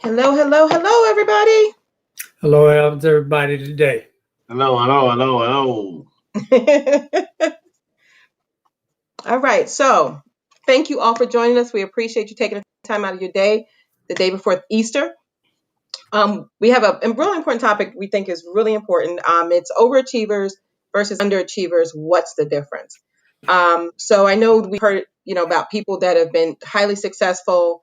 Hello, hello, hello, everybody. Hello, how's everybody today? Hello, hello, hello, hello. All right. So, thank you all for joining us. We appreciate you taking the time out of your day, the day before Easter. We have a really important topic we think is really important. It's overachievers versus underachievers. What's the difference? So I know we heard, about people that have been highly successful,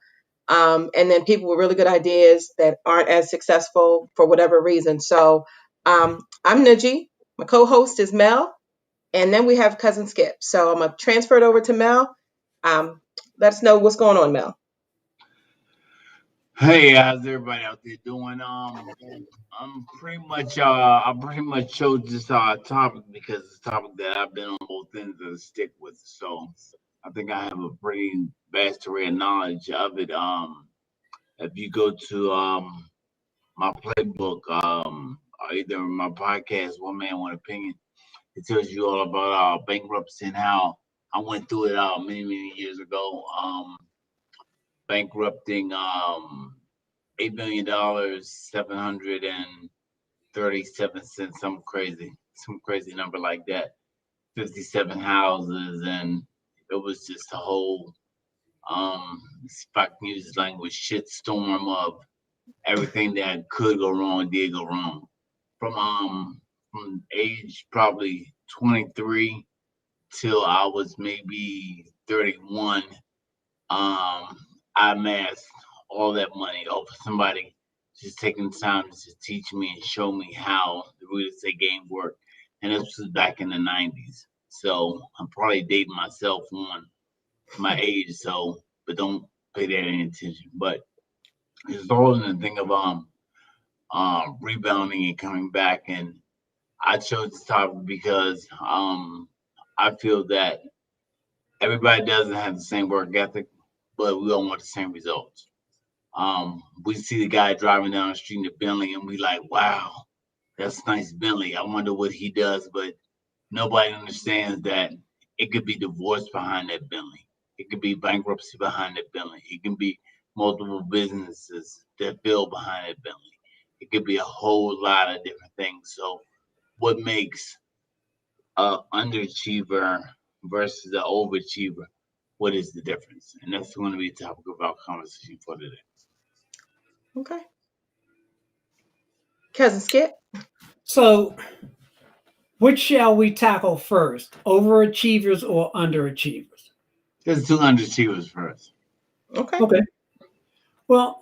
and then people with really good ideas that aren't as successful for whatever reason. So I'm Niji. My co-host is Mel, and then we have cousin Skip. So I'm gonna transfer it over to Mel. Um, let us know what's going on, Mel. Hey, how's everybody out there doing? I pretty much chose this topic because it's a topic that I've been on both ends of the stick with. So I think I have a pretty vast array of knowledge of it. If you go to my playbook, or either my podcast, One Man, One Opinion, it tells you all about bankruptcy and how I went through it many years ago. Bankrupting $8 million, 737 cents, some crazy number like that. 57 houses, and it was just a whole if I can use this language, shitstorm of everything that could go wrong did go wrong. From age probably 23 till I was maybe 31. I amassed all that money off of somebody just taking the time to teach me and show me how the real estate game worked. And this was back in the 90s. So I'm probably dating myself on my age, so but don't pay that any attention. But it's all in the thing of rebounding and coming back. And I chose this topic because I feel that everybody doesn't have the same work ethic, but we all want the same results. We see the guy driving down the street in a Bentley, and we like, wow, that's a nice Bentley. I wonder what he does, but nobody understands that it could be divorce behind that Bentley. It could be bankruptcy behind that Bentley. It can be multiple businesses that fail behind that Bentley. It could be a whole lot of different things. So, what makes a underachiever versus an overachiever? What is the difference? And that's going to be a topic of our conversation for today. Okay. Cousin Skip. So, which shall we tackle first, overachievers or underachievers? Let's do underachievers first. Okay. Okay. Well,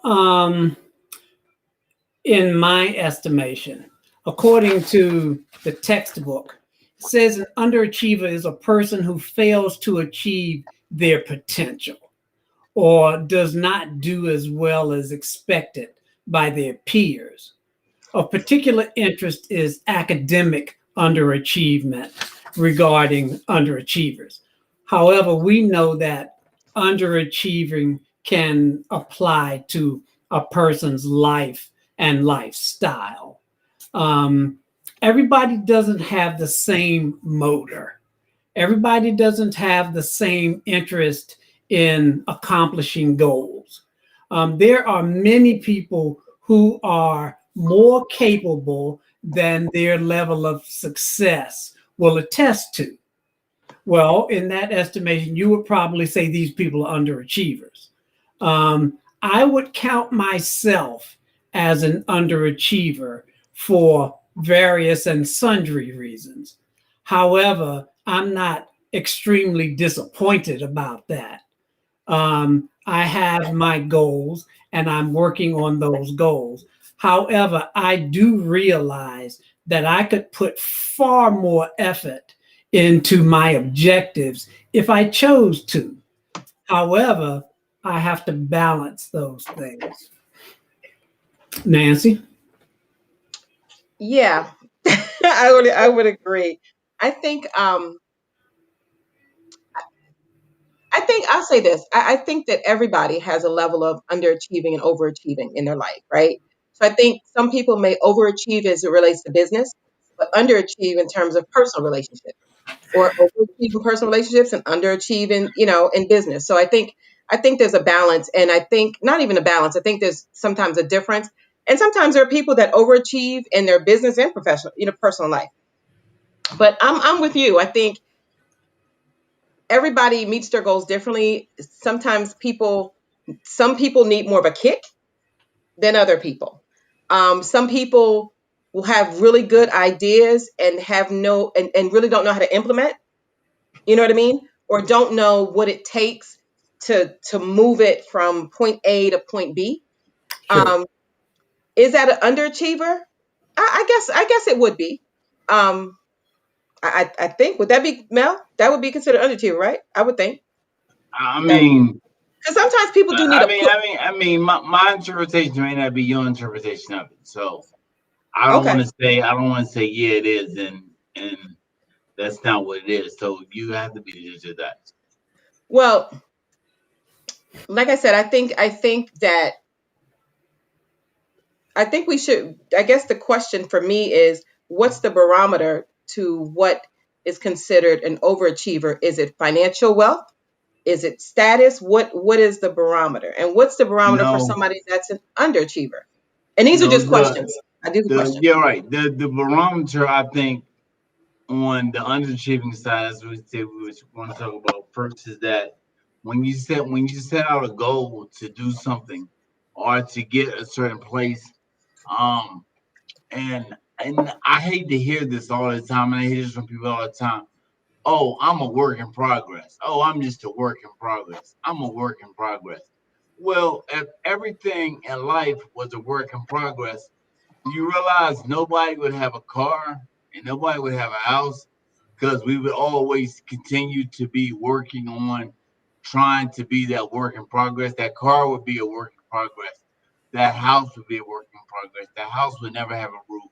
in my estimation, according to the textbook, it says an underachiever is a person who fails to achieve their potential or does not do as well as expected by their peers. Of particular interest is academic underachievement regarding underachievers. However, we know that underachieving can apply to a person's life and lifestyle. Everybody doesn't have the same motor. Everybody doesn't have the same interest in accomplishing goals. There are many people who are more capable than their level of success will attest to. Well, in that estimation, you would probably say these people are underachievers. I would count myself as an underachiever for various and sundry reasons. However, I'm not extremely disappointed about that. I have my goals and I'm working on those goals. However, I do realize that I could put far more effort into my objectives if I chose to. However, I have to balance those things. Nancy? Yeah, I would agree. I think I think I'll say this. I think that everybody has a level of underachieving and overachieving in their life, right? So I think some people may overachieve as it relates to business, but underachieve in terms of personal relationships, or overachieve in personal relationships and underachieve in business. So I think I think there's a balance, and I think not even a balance. I think there's sometimes a difference, and sometimes there are people that overachieve in their business and professional, personal life. But I'm with you. I think everybody meets their goals differently. Sometimes some people need more of a kick than other people. Some people will have really good ideas and have and really don't know how to implement. You know what I mean? Or don't know what it takes to move it from point A to point B. Sure. Um, is that an underachiever? I guess it would be. Um, I think, would that be, Mel? That would be considered underachiever, right? I would think. I mean, Because sometimes people do need I a mean, push. my interpretation may not be your interpretation of it. So Okay. I don't want to say yeah it is, and that's not what it is. So you have to be the judge of that. Well, like I said, I think we should. I guess the question for me is, what's the barometer to what is considered an overachiever? Is it financial wealth? Is it status? What is the barometer? And what's the barometer for No, somebody that's an underachiever? And these are no, just questions. I do the the question. you're right. The barometer I think on the underachieving side, as we say, we want to talk about first is that when you set out a goal to do something or to get a certain place, um, and I hate to hear this all the time, and I hear this from people all the time. Oh, I'm a work in progress. Oh, I'm just a work in progress. I'm a work in progress. Well, if everything in life was a work in progress, you realize nobody would have a car and nobody would have a house because we would always continue to be working on trying to be that work in progress. That car would be a work in progress. That house would be a work in progress. That house would never have a roof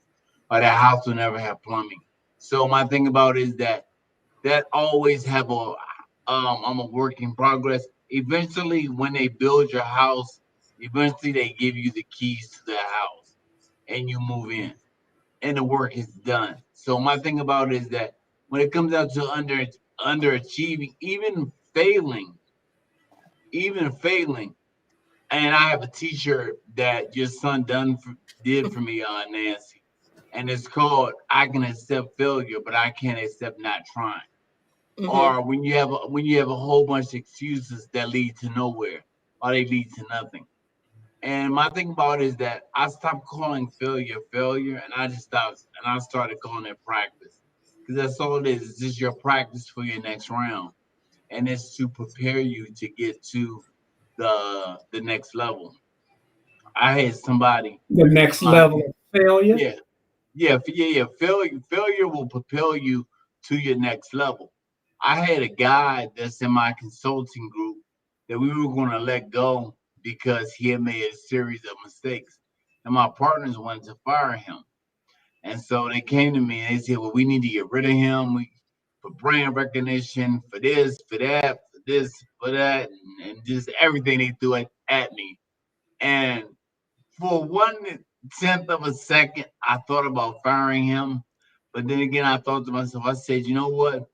or that house would never have plumbing. So my thing about it is that always have I'm a work in progress. Eventually, when they build your house, eventually they give you the keys to the house and you move in and the work is done. So my thing about it is that when it comes down to underachieving, even failing, and I have a T-shirt that your son did for me, Nancy, and it's called "I can accept failure, but I can't accept not trying." Hmm. Or when you have a whole bunch of excuses that lead to nowhere or they lead to nothing. And my thing about it is that I stopped calling failure, and I started calling it practice because that's all it is. It's just your practice for your next round, and it's to prepare you to get to the next level. I had somebody, The next uh, level of failure. yeah, yeah. Failure will propel you to your next level. I had a guy that's in my consulting group that we were going to let go because he had made a series of mistakes, and my partners wanted to fire him. And so they came to me and they said, "Well, we need to get rid of him. For brand recognition, for this, for that, for this, for that, and just everything they threw at me." And for 1/10 of a second, I thought about firing him. But then again, I thought to myself, I said, you know what?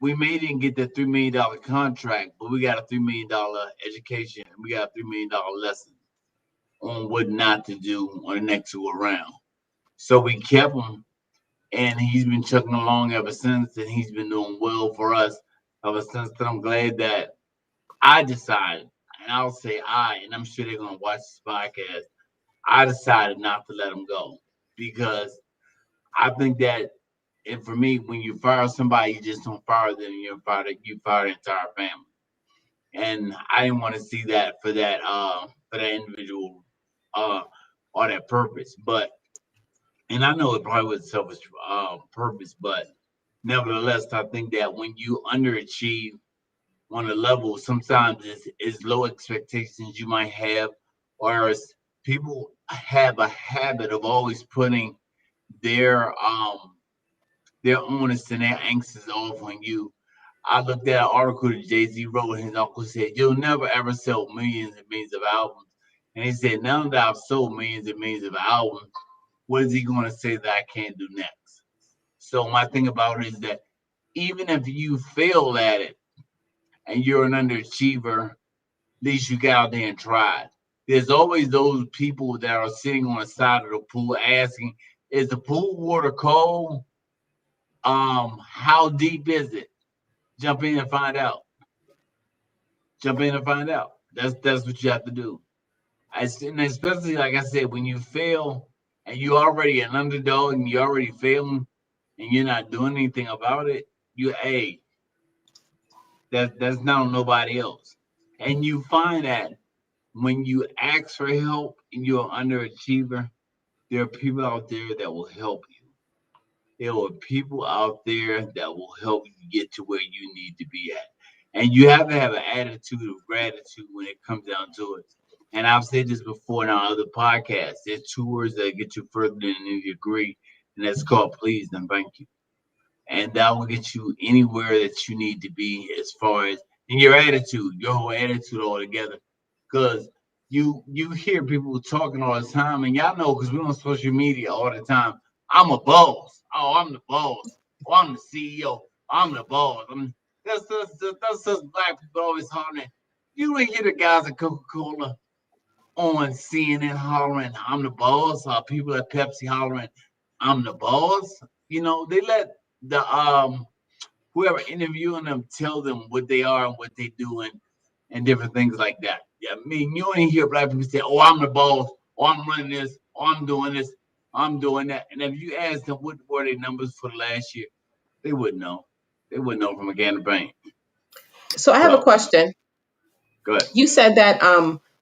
We may didn't get the $3 million contract, but we got a $3 million education and we got a $3 million lesson on what not to do on the next go around. So we kept him and he's been chugging along ever since and he's been doing well for us ever since. And I'm glad that I decided, and I'll say and I'm sure they're gonna watch this podcast. I decided not to let him go because I think that, and for me, when you fire somebody, you just don't fire them. You fire the entire family, and I didn't want to see that for that individual uh, or that purpose. But and I know it probably was selfish purpose, but nevertheless, I think that when you underachieve on a level, sometimes it's low expectations you might have, or people have a habit of always putting their um their onus and their angst off on you. I looked at an article that Jay-Z wrote and his uncle said, "You'll never ever sell millions and millions of albums." And he said, "Now that I've sold millions and millions of albums, what is he gonna say that I can't do next?" So my thing about it is that even if you fail at it and you're an underachiever, at least you got out there and tried. There's always those people that are sitting on the side of the pool asking, is the pool water cold? How deep is it? Jump in and find out. Jump in and find out. That's what you have to do. And especially like I said, when you fail and you're already an underdog and you're already failing and you're not doing anything about it, you hey, that's not on nobody else. And you find that when you ask for help and you're an underachiever, there are people out there that will help you. There are people out there that will help you get to where you need to be at. And you have to have an attitude of gratitude when it comes down to it. And I've said this before in our other podcasts. There's two words that get you further than you agree, and that's called please and thank you. And that will get you anywhere that you need to be as far as in your attitude, your whole attitude altogether. Because you hear people talking all the time, and y'all know because we're on social media all the time. I'm a boss. Oh, I'm the boss. Oh, I'm the CEO. I'm the boss. That's just black people always hollering. You ain't hear the guys at Coca-Cola on CNN hollering, I'm the boss, or people at Pepsi hollering, I'm the boss. They let the whoever interviewing them tell them what they are and what they do and different things like that. Yeah, I mean, you ain't hear black people say, "Oh, I'm the boss," or "I'm running this," or "I'm doing this," "I'm doing that." And if you ask them what were their numbers for the last year, they wouldn't know. They wouldn't know from a can of paint. So I have a So, question. go ahead. You said that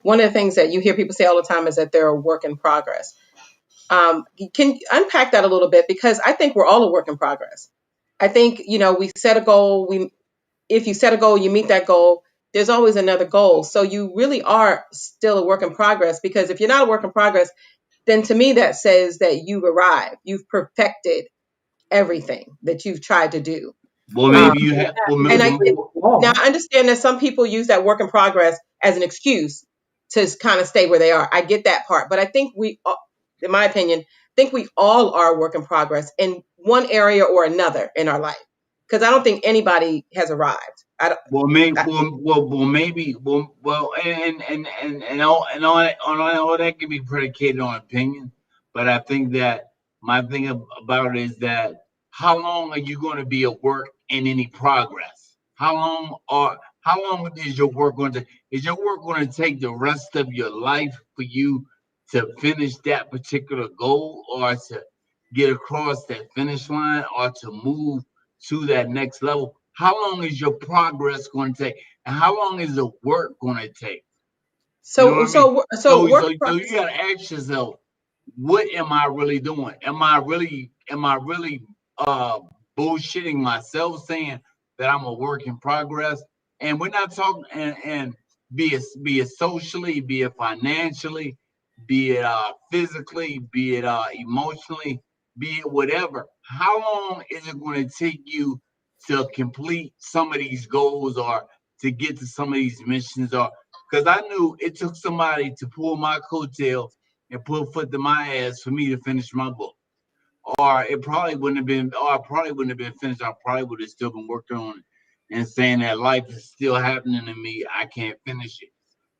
one of the things that you hear people say all the time is that they're a work in progress. Can you unpack that a little bit? Because I think we're all a work in progress. I think, we set a goal. If you set a goal, you meet that goal. There's always another goal. So you really are still a work in progress, because if you're not a work in progress, then to me that says that you've arrived. You've perfected everything that you've tried to do. Well, Um, maybe you have. Well, and I now Law. I understand that some people use that work in progress as an excuse to kind of stay where they are. I get that part, but I think in my opinion, think we all are a work in progress in one area or another in our life. Because I don't think anybody has arrived. I don't. Well, maybe, I, maybe, and all that can be predicated on opinion. But I think that my thing about it is that how long are you going to be at work in any progress? How long is your work going to? Is your work going to take the rest of your life for you to finish that particular goal, or to get across that finish line, or to move to that next level? How long is your progress going to take? And how long is the work going to take? You know so what I mean? so So, work so, in so you progress. got to ask yourself, what am I really doing? Am I really uh bullshitting myself saying that I'm a work in progress? And we're not talking and be it socially, be it financially, be it physically, be it emotionally, be it whatever. How long is it going to take you to complete some of these goals, or to get to some of these missions? Or because I knew it took somebody to pull my coattail and put foot to my ass for me to finish my book. Or it probably wouldn't have been, or I probably wouldn't have been finished. I probably would have still been working on it and saying that life is still happening to me. I can't finish it.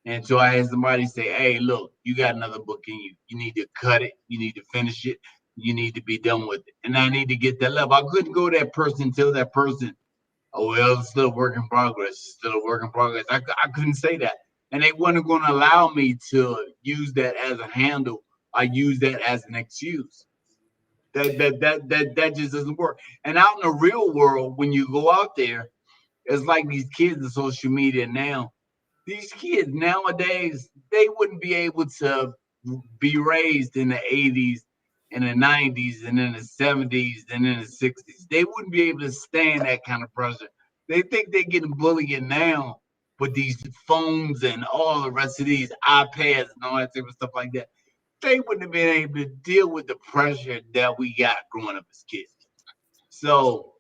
And so I had somebody say, "Hey, look, you got another book in you. You need to cut it. You need to finish it. You need to be done with it." And I need to get that level. I couldn't go to that person and tell that person, "Oh, well, it's still a work in progress. It's still a work in progress." I couldn't say that. And they weren't going to allow me to use that as a handle. I use that as an excuse. That just doesn't work. And out in the real world, when you go out there, it's like these kids on social media now. These kids nowadays, they wouldn't be able to be raised in the 80s and the 90s and in the 70s and in the 60s. They wouldn't be able to stand that kind of pressure. They think they're getting bullied now with these phones and all the rest of these iPads and all that type of stuff like that. They wouldn't have been able to deal with the pressure that we got growing up as kids. So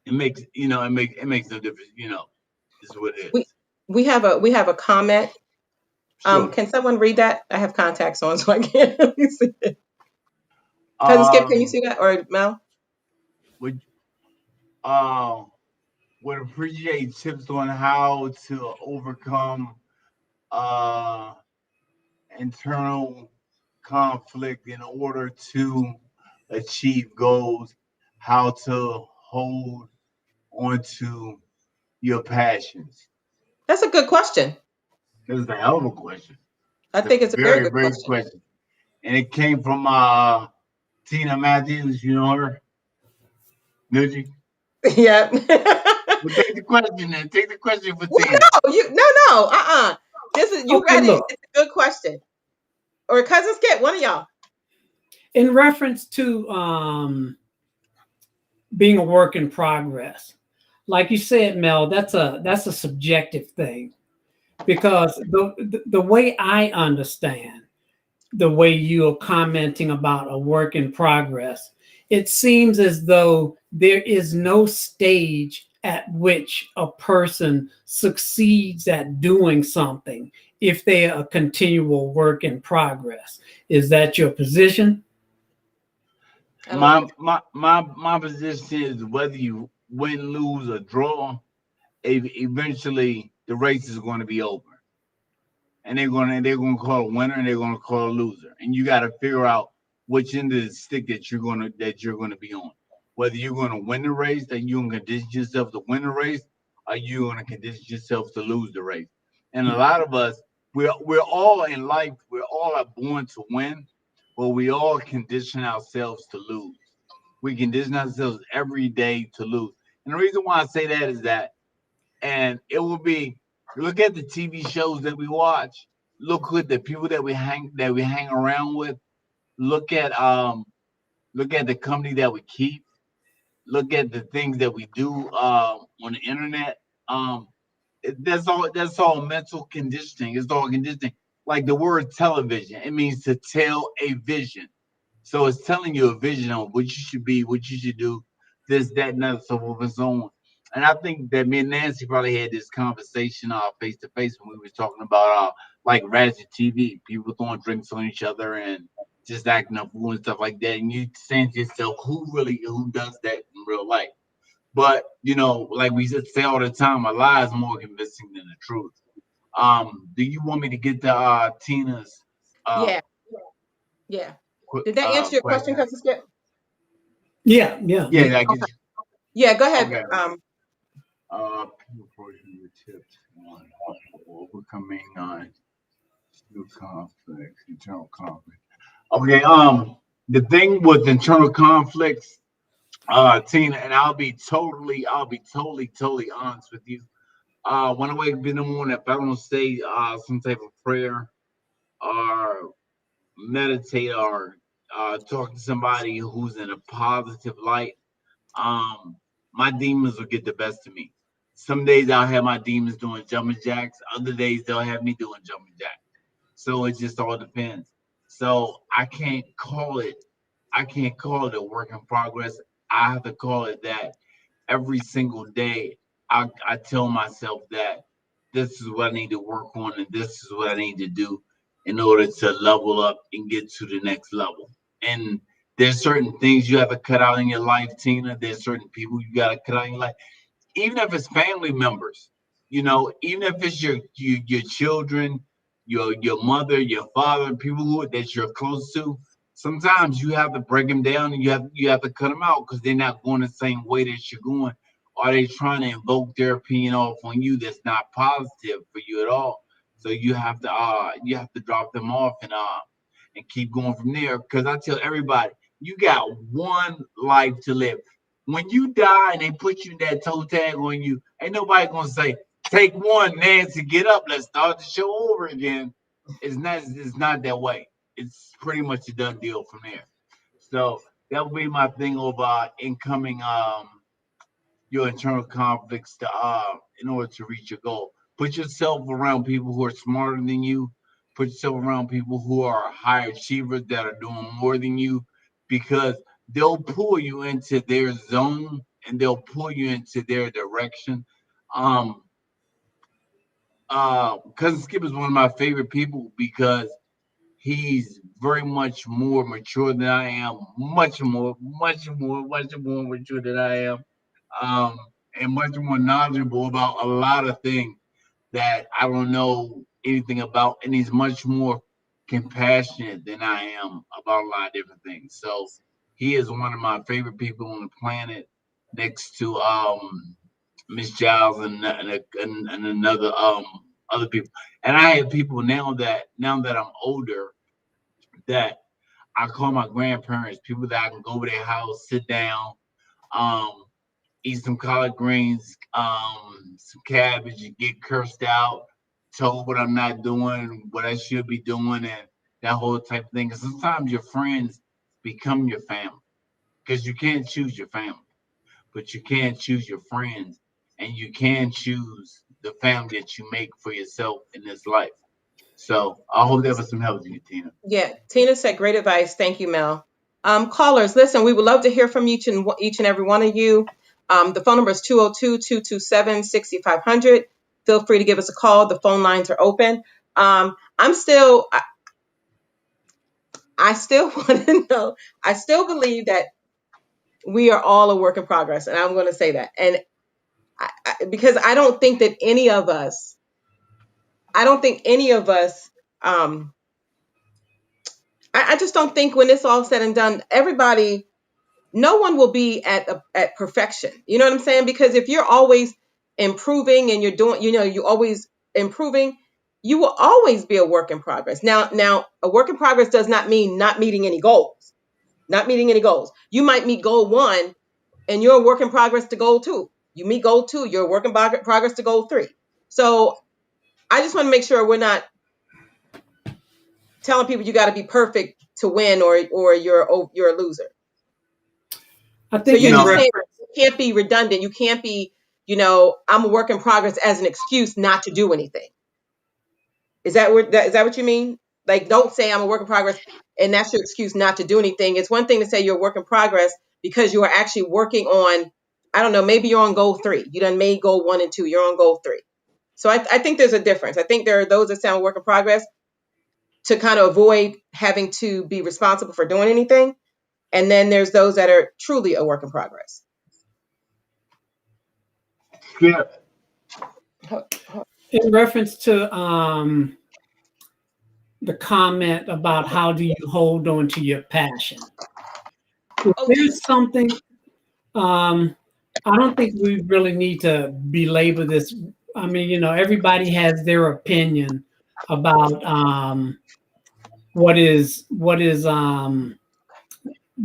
it makes no difference. This is what it We is. we have a comment. Sure. Can someone read that? I have contacts on, so I can't really see it. Cousin Skip, can you Um. see that? Or Mel? Would. Uh. would appreciate tips on how to overcome uh internal conflict in order to achieve goals, how to hold on to your passions. That's a good question. This is a hell of a question. I It's a think it's a very very, good very good question. question. And it came from Tina Matthews, you know her, Budgie. Yeah. Well, take the question then. Take the question for Well, Tina. no, no. This is you Okay, ready? look, It's a good question. Or cousin Skip, one of y'all. in reference to being a work in progress, like you said, Mel, that's a subjective thing because the way I understand the way you are commenting about a work in progress, it seems as though there is no stage at which a person succeeds at doing something if they are a continual work in progress. Is that your position? I love it. My position is whether you win, lose, or draw, eventually the race is going to be over, and they're gonna call a winner and they're gonna call a loser, and you got to figure out which end of the stick that you're gonna be on. Whether you're gonna win the race, that you're gonna condition yourself to win the race, or you're gonna condition yourself to lose the race. And a lot of us, we're all in life, we're all are born to win, but we all condition ourselves to lose. We condition ourselves every day to lose. And the reason why I say that is that, and it will be, look at the TV shows that we watch, look at the people that we hang around with, look at the company that we keep, look at the things that we do on the internet. That's all mental conditioning. It's all conditioning. Like the word television, it means to tell a vision. So it's telling you a vision on what you should be, what you should do, this, that, and other, so forth and so on. And I think that me and Nancy probably had this conversation face to face when we was talking about like ratchet TV, people throwing drinks on each other and just acting a fool and stuff like that. And you saying to yourself, who does that in real life? But like we just say all the time, a lie is more convincing than the truth. Do you want me to get to Tina's uh Yeah, yeah. Did that answer your question, question? cousin Skip? Yeah, yeah, Yeah, yeah. I get Okay. you. Yeah, go ahead. Okay. People portion of tips on overcoming new conflicts, internal conflict. Okay. The thing with internal conflicts, Tina, and I'll be totally honest with you. When I wake up in the morning, if I don't say some type of prayer or meditate or talk to somebody who's in a positive light, um, my demons will get the best of me. Some days I'll have my demons doing jumping jacks. Other days they'll have me doing jumping jacks. So it just all depends. So I can't call it a work in progress. I have to call it that every single day. I tell myself that this is what I need to work on and this is what I need to do in order to level up and get to the next level. And there's certain things you have to cut out in your life, Tina. There's certain people you got to cut out in your life, even if it's family members, even if it's your children, your mother, your father, people that you're close to. Sometimes you have to break them down and you have to cut them out because they're not going the same way that you're going. Or they trying to invoke their opinion off on you that's not positive for you at all. So you have to drop them off and keep going from there. Because I tell everybody, you got one life to live. When you die and they put you that toe tag on you, ain't nobody gonna say, "Take one, Nancy, get up, let's start the show over again." It's not that way. It's pretty much a done deal from there. So that would be my thing over incoming your internal conflicts to in order to reach your goal. Put yourself around people who are smarter than you. Put yourself around people who are high achievers that are doing more than you, because they'll pull you into their zone and they'll pull you into their direction. Um, Cousin Skip is one of my favorite people because he's very much more mature than I am, much more mature than I am. Um, and much more knowledgeable about a lot of things that I don't know anything about, and he's much more compassionate than I am about a lot of different things. So he is one of my favorite people on the planet, next to Miss Giles and another other people. And I have people now that I'm older that I call my grandparents, people that I can go over their house, sit down, um, eat some collard greens, some cabbage, and get cursed out, told what I'm not doing, what I should be doing, and that whole type of thing. 'Cause sometimes your friends become your family because you can't choose your family, but you can choose your friends, and you can choose the family that you make for yourself in this life. So I hope that was some help to you, Tina. Yeah, Tina said great advice. Thank you, Mel. Callers, listen, we would love to hear from each and every one of you. The phone number is 202-227-6500. Feel free to give us a call. The phone lines are open. I still want to know, I still believe that we are all a work in progress. And I'm going to say that. And because I don't think any of us, um, I just don't think when it's all said and done, no one will be at perfection. You know what I'm saying? Because if you're always improving and you're always improving, you will always be a work in progress. Now, a work in progress does not mean not meeting any goals. Not meeting any goals. You might meet goal 1 and you're a work in progress to goal 2. You meet goal 2, you're a work in progress to goal 3. So I just want to make sure we're not telling people you got to be perfect to win or you're a loser. I So think you're in just saying reference, you can't be redundant. You can't be, I'm a work in progress as an excuse not to do anything. Is that what you mean? Like, don't say I'm a work in progress and that's your excuse not to do anything. It's one thing to say you're a work in progress because you are actually working on, I don't know, maybe you're on goal 3. You done made goal 1 and 2. You're on goal 3. So I think there's a difference. I think there are those that sound work in progress to kind of avoid having to be responsible for doing anything. And then there's those that are truly a work in progress. Yeah. in reference to the comment about how do you hold on to your passion. If Oh, there's something, I don't think we really need to belabor this. I mean, everybody has their opinion about what is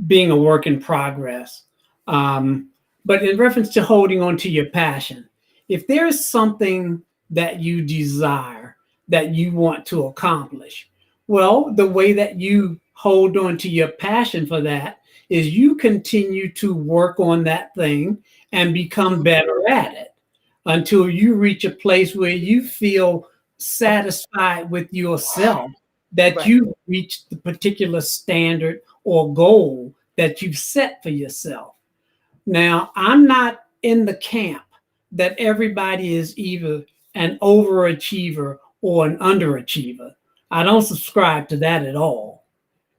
being a work in progress. But in reference to holding on to your passion, if there is something that you desire that you want to accomplish, well, the way that you hold on to your passion for that is you continue to work on that thing and become better at it until you reach a place where you feel satisfied with yourself that right. you've reached the particular standard or goal that you've set for yourself. Now, I'm not in the camp that everybody is either an overachiever or an underachiever. I don't subscribe to that at all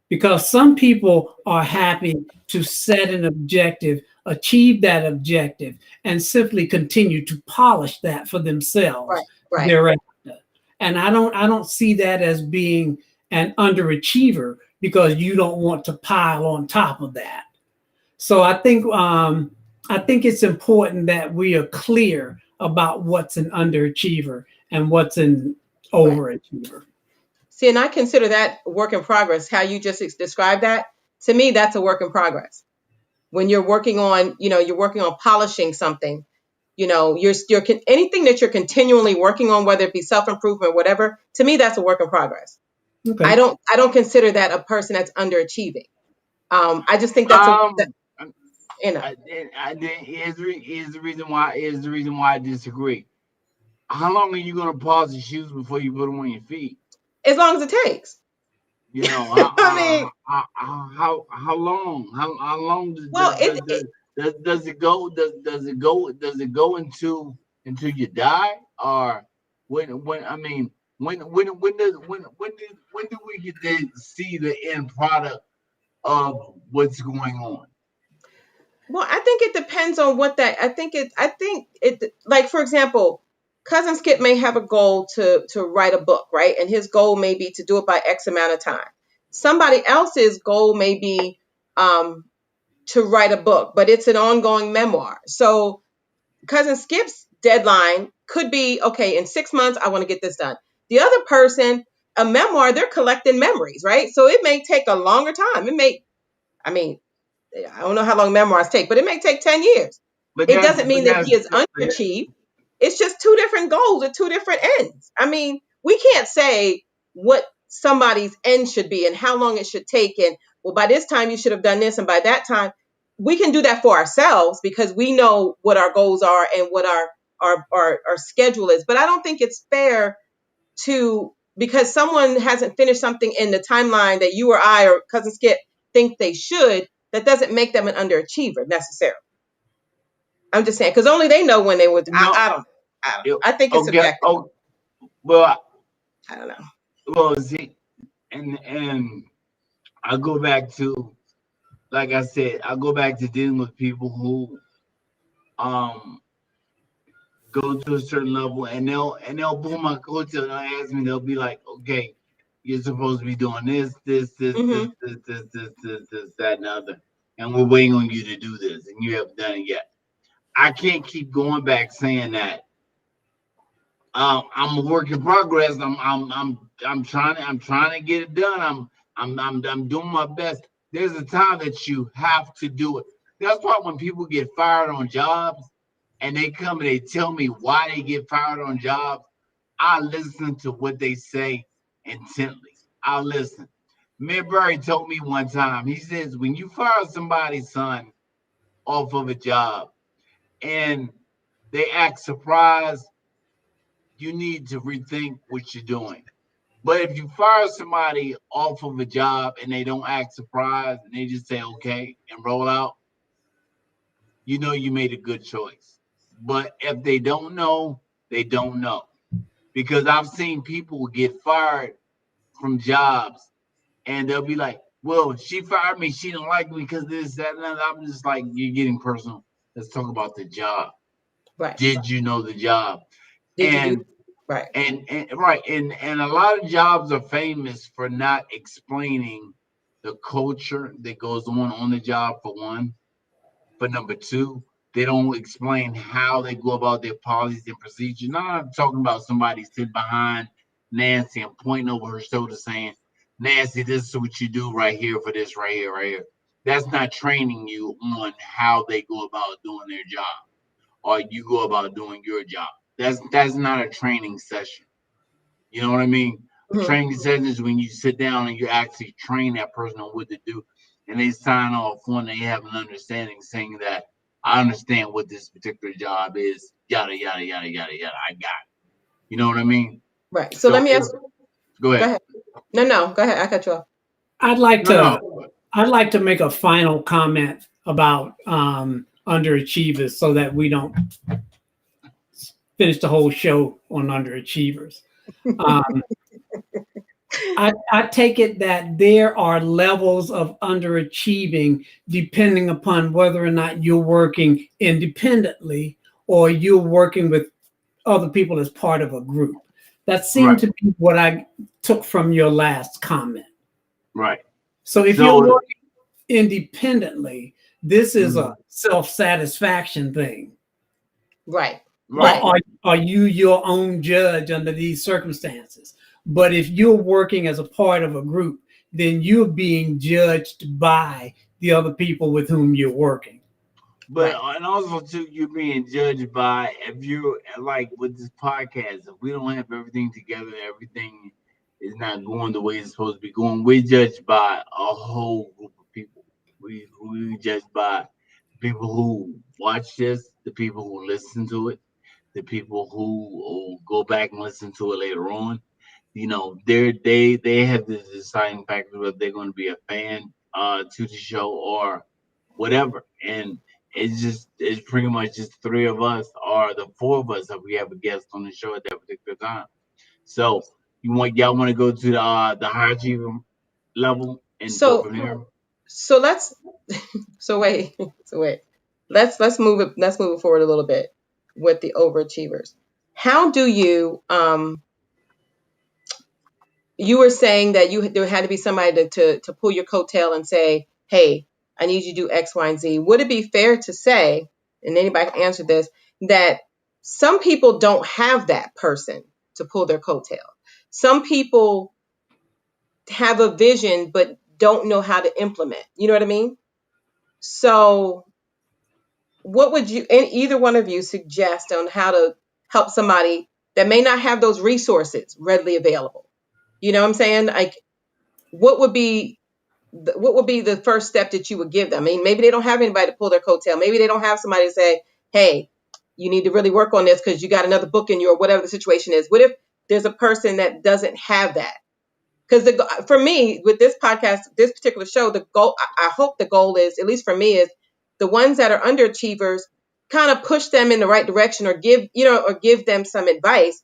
because some people are happy to set an objective, achieve that objective, and simply continue to polish that for themselves Right. Right. thereafter. And I don't see that as being an underachiever because you don't want to pile on top of that. So I think it's important that we are clear about what's an underachiever and what's an Right. overachiever. See, and I consider that work in progress. How you just described that, to me, that's a work in progress. When you're working on, you're working on polishing something, anything that you're continually working on, whether it be self-improvement or whatever, to me, that's a work in progress. I Okay. don't consider that a person that's underachieving. I just think Um, you know, here's the reason why I disagree. How long are you gonna pause your shoes before you put them on your feet? as long as it takes. You know, I mean, how long? How long well, does it go? Does it go until you die? Or when I mean when do we get to see the end product of what's going on? Well, I think it depends on what that. I think it like, for example, cousin Skip may have a goal to write a book, right? And his goal may be to do it by X amount of time. Somebody else's goal may be um to write a book, but it's an ongoing memoir. So cousin Skip's deadline could be, okay, in 6 months I want to get this done. The other person, a memoir, they're collecting memories, right? So it may take a longer time. I mean, I don't know how long memoirs take, but it may take 10 years. But It that's doesn't but mean that that's he is underachieved. It's just two different goals at two different ends. I mean, we can't say what somebody's end should be and how long it should take. And, well, by this time you should have done this. And by that time, we can do that for ourselves because we know what our goals are and what our schedule is. But I don't think it's fair to, because someone hasn't finished something in the timeline that you or I or cousin Skip think they should, that doesn't make them an underachiever necessarily. I'm just saying, because only they know when they would. no. I don't know. I think it's Okay. subjective. Oh, well, I don't know. well, see, and I go back to, like I said, I go back to dealing with people who um go to a certain level, and they'll pull my coattail and they'll ask me, they'll be like, okay, you're supposed to be doing Mm-hmm. that, and the other, and we're waiting on you to do this, and you haven't done it yet. I can't keep going back saying that. I'm a work in progress. I'm trying to get it done. I'm doing my best. There's a time that you have to do it. That's why when people get fired on jobs and they come and they tell me why they get fired on jobs, I listen to what they say intently. I listen. Midbury told me one time, he says, when you fire somebody's son off of a job and they act surprised, you need to rethink what you're doing. But if you fire somebody off of a job and they don't act surprised and they just say okay and roll out, you know you made a good choice. But if they don't know, they don't know. Because I've seen people get fired from jobs and they'll be like, well, she fired me. She didn't like me because this, that, and that. I'm just like, you're getting personal. Let's talk about the job. Right. Did you know the job? Did you do? And Right. and right, and a lot of jobs are famous for not explaining the culture that goes on the job, for one. For number two, they don't explain how they go about their policies and procedures. Now I'm talking about somebody sitting behind Nancy and pointing over her shoulder saying, Nancy, this is what you do right here for this, right here, right here. That's not training you on how they go about doing their job or you go about doing your job. That's not a training session. You know what I mean? A Mm-hmm. training session is when you sit down and you actually train that person on what to do, and they sign off when they have an understanding, saying that I understand what this particular job is. Yada yada yada yada yada. I got it. You know what I mean? Right. So let So me if ask. go Go ahead. ahead. No. Go ahead. I cut you off. I'd like No, to no. I'd like to make a final comment about underachievers so that we don't finish the whole show on underachievers. Um, I take it that there are levels of underachieving depending upon whether or not you're working independently or you're working with other people as part of a group. That seemed Right, to be what I took from your last comment. right. So if you're So working independently, this is a mhm, self-satisfaction thing. Right. right. Right. Are you your own judge under these circumstances? But if you're working as a part of a group, then you're being judged by the other people with whom you're working. But Right. and also too, you're being judged by if you like with this podcast. If we don't have everything together, everything is not going the way it's supposed to be going. We're judged by a whole group of people. We judged by people who watch this, the people who listen to it, the people who go back and listen to it later on. You know, they have the deciding factor whether they're going to be a fan to the show or whatever. And it's pretty much just three of us or the four of us if we have a guest on the show at that particular time. So y'all want to go to the high achiever level and go So from there? so let's so wait. So wait. let's move it forward a little bit with the overachievers. How do you you were saying that there had to be somebody to pull your coattail and say, hey, I need you to do X, Y, and Z. Would it be fair to say, and anybody can answer this, that some people don't have that person to pull their coattail? Some people have a vision but don't know how to implement. You know what I mean? So what would you and either one of you suggest on how to help somebody that may not have those resources readily available? You know what I'm saying? Like, what would be the first step that you would give them? I mean, maybe they don't have anybody to pull their coattail. Maybe they don't have somebody to say, hey, you need to really work on this because you got another book in you, or whatever the situation is. What if there's a person that doesn't have that? Because for me, with this podcast, this particular show, the goal, I hope the goal is, at least for me, is the ones that are underachievers, kind of push them in the right direction, or give them some advice,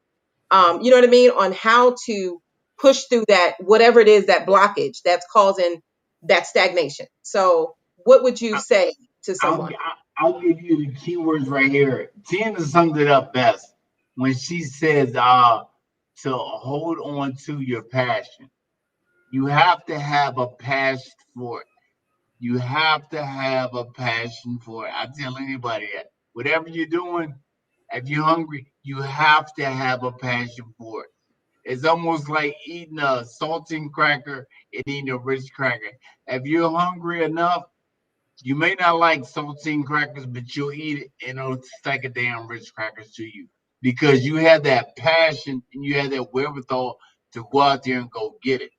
you know what I mean, on how to push through that, whatever it is, that blockage that's causing that stagnation. So what would you say to I'll, someone? I'll give you the keywords right here. Tina summed it up best when she says to hold on to your passion. You have to have a passion for it. You have to have a passion for it. I tell anybody that. Whatever you're doing, if you're hungry, you have to have a passion for it. It's almost like eating a saltine cracker and eating a rich cracker. If you're hungry enough, you may not like saltine crackers, but you'll eat it and it'll taste like a damn rich crackers to you because you have that passion and you have that wherewithal to go out there and go get it.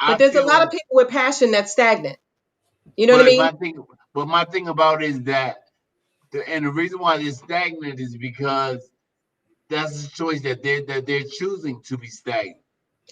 But I there's a lot of feel, people with passion that's stagnant. You know what I but mean? my thing, but my thing about it is that, and the reason why they're stagnant is because that's the choice that they're choosing to be stagnant.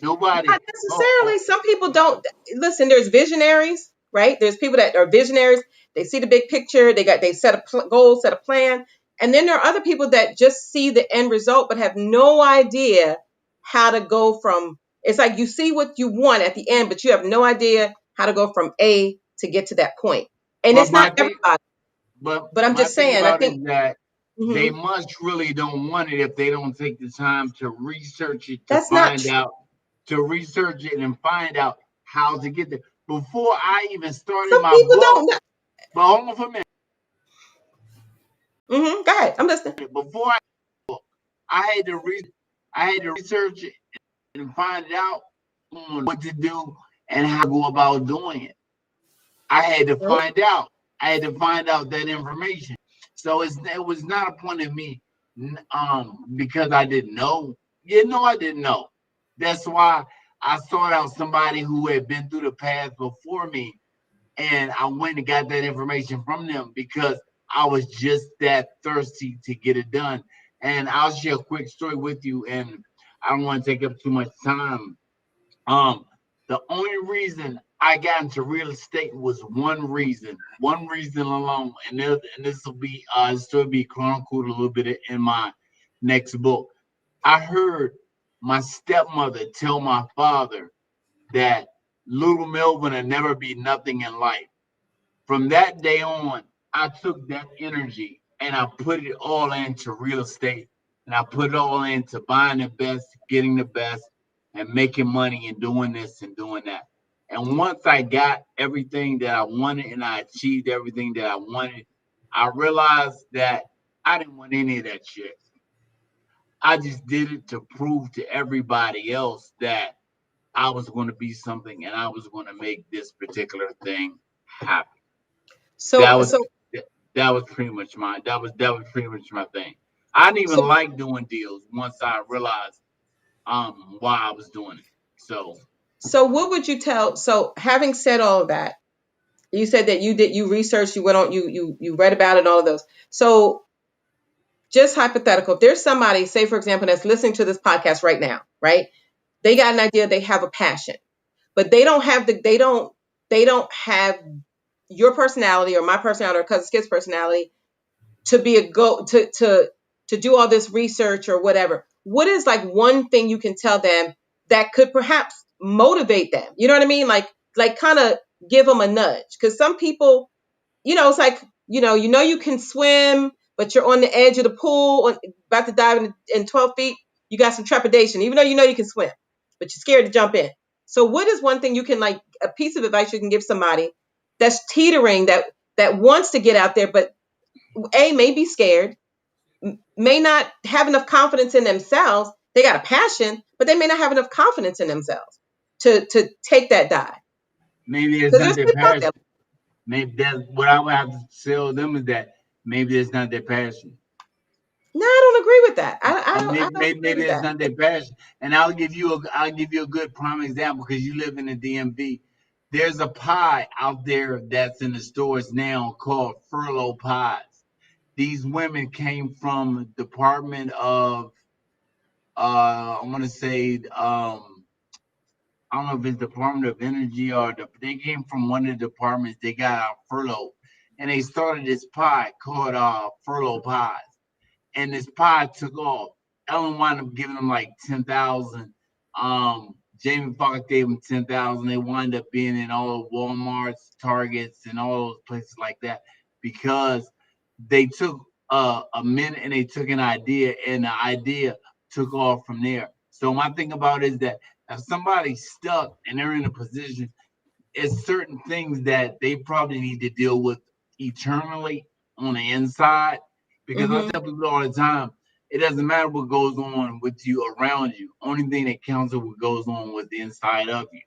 Nobody. Not Oh, necessarily. oh, Some people don't listen. There's visionaries, right? There's people that are visionaries. They see the big picture. They set a goal, set a plan, and then there are other people that just see the end result but have no idea how to go from. It's like you see what you want at the end, but you have no idea how to go from A to get to that point. And but it's not my thing, everybody. but But I'm my just thing saying. I about it think is that they mhm, much really don't want it if they don't take the time to research it to that's not find true. out, to research it and find out how to get there. Before I even started Some my people book, don't know. but hold on for a minute. Go ahead. I'm listening. Before I had to I had to research it and find out what to do and how to go about doing it. I had to Right? find out. I had to find out that information. So it was not a point of me because I didn't know. You know, I didn't know. That's why I sought out somebody who had been through the path before me, and I went and got that information from them because I was just that thirsty to get it done. And I'll share a quick story with you, and I don't want to take up too much time. Um, the only reason I got into real estate was one reason alone, and this will be still be chronicled a little bit in my next book. I heard my stepmother tell my father that little Melvin will never be nothing in life. From that day on, I took that energy and I put it all into real estate, and I put it all into buying the best, getting the best, and making money and doing this and doing that. And once I got everything that I wanted and I achieved everything that I wanted, I realized that I didn't want any of that shit. I just did it to prove to everybody else that I was going to be something and I was going to make this particular thing happen. That So was so that was pretty much my that was pretty much my thing. I didn't even so like doing deals once I realized why I was doing it. So So what would you tell? So having said all of that, you said that you researched, you went on, you read about it, and all of those. So just hypothetical, if there's somebody, say for example, that's listening to this podcast right now, right? They got an idea, they have a passion, but they don't have your personality or my personality or cousin Skip's personality to be a go to do all this research or whatever. What is like one thing you can tell them that could perhaps motivate them? You know what I mean? Like kind of give them a nudge, because some people, it's like you know you can swim, but you're on the edge of the pool, about to dive in 12 feet. You got some trepidation, even though you know you can swim, but you're scared to jump in. So what is one thing you can, like, a piece of advice you can give somebody that's teetering, that wants to get out there, but may be scared, may not have enough confidence in themselves. They got a passion, but they may not have enough confidence in themselves to take that dive. Maybe it's Because not there's their people out passion. there. Maybe that's what I would have to tell them is that maybe it's not their passion. No, I don't agree with that. And I maybe, don't maybe, agree maybe with that's that. not their passion. And I'll give you a good prime example because you live in the DMV. There's a pie out there that's in the stores now called furlough pies. These women came from Department of I want to say I don't know if it's Department of Energy or they came from one of the departments. They got out furlough, and they started this pie called furlough pies. And this pie took off. Ellen wound up giving them like 10,000. Jamie Foxx gave them 10,000. They wind up being in all Walmart's, Targets, and all those places like that because they took a minute and they took an idea, and the idea took off from there. So my thing about it is that if somebody's stuck and they're in a position, it's certain things that they probably need to deal with eternally on the inside. Because I Mm-hmm. tell people all the time, it doesn't matter what goes on with you around you. Only thing that counts is what goes on with the inside of you.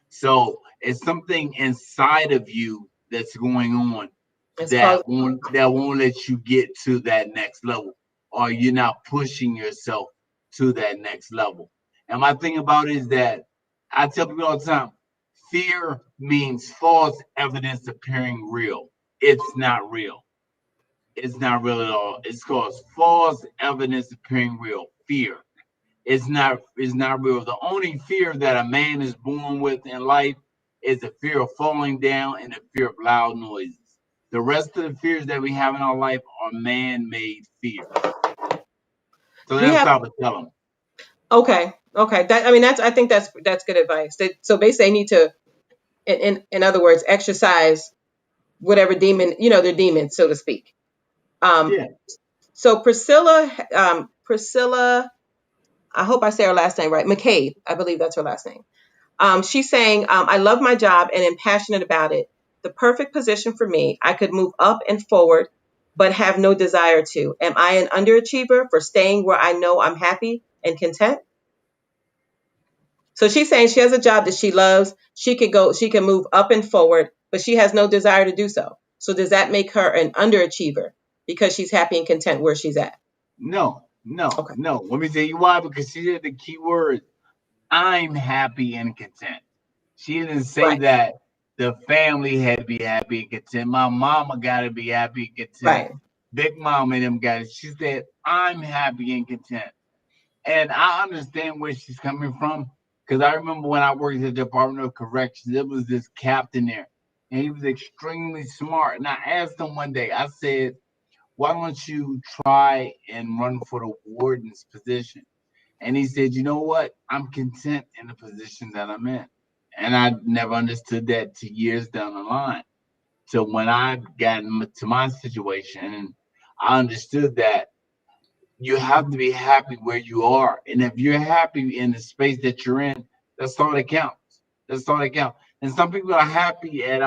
So it's something inside of you that's going on It's called. that won't let you get to that next level, or you're not pushing yourself to that next level. And my thing about it is that I tell people all the time, fear means false evidence appearing real. It's not real. It's not real at all. It's called false evidence appearing real. Fear. It's not real. The only fear that a man is born with in life is the fear of falling down and the fear of loud noises. The rest of the fears that we have in our life are man-made fears. So We that's have. how I would tell them. Okay. That, I mean, that's, I think that's good advice. So basically, they need to, in other words, exercise whatever demon, their demons, so to speak. Um, Yeah. so Priscilla, I hope I say her last name right. McCabe, I believe that's her last name. She's saying, I love my job and am passionate about it. The perfect position for me. I could move up and forward, but have no desire to. Am I an underachiever for staying where I know I'm happy and content? So she's saying she has a job that she loves. She can move up and forward, but she has no desire to do so. So does that make her an underachiever because she's happy and content where she's at? No, no, Okay. no. Let me tell you why. Because she said the key word, I'm happy and content. She didn't say Right. that the family had to be happy and content. My mama got to be happy and content. Right. Big mom and them guys. She said, I'm happy and content. And I understand where she's coming from. Because I remember when I worked at the Department of Corrections, there was this captain there. And he was extremely smart. And I asked him one day, I said, why don't you try and run for the warden's position? And he said, you know what? I'm content in the position that I'm in. And I never understood that to years down the line. So when I got into my situation, and I understood that you have to be happy where you are. And if you're happy in the space that you're in, that's all that counts. That's all that counts. And some people are happy at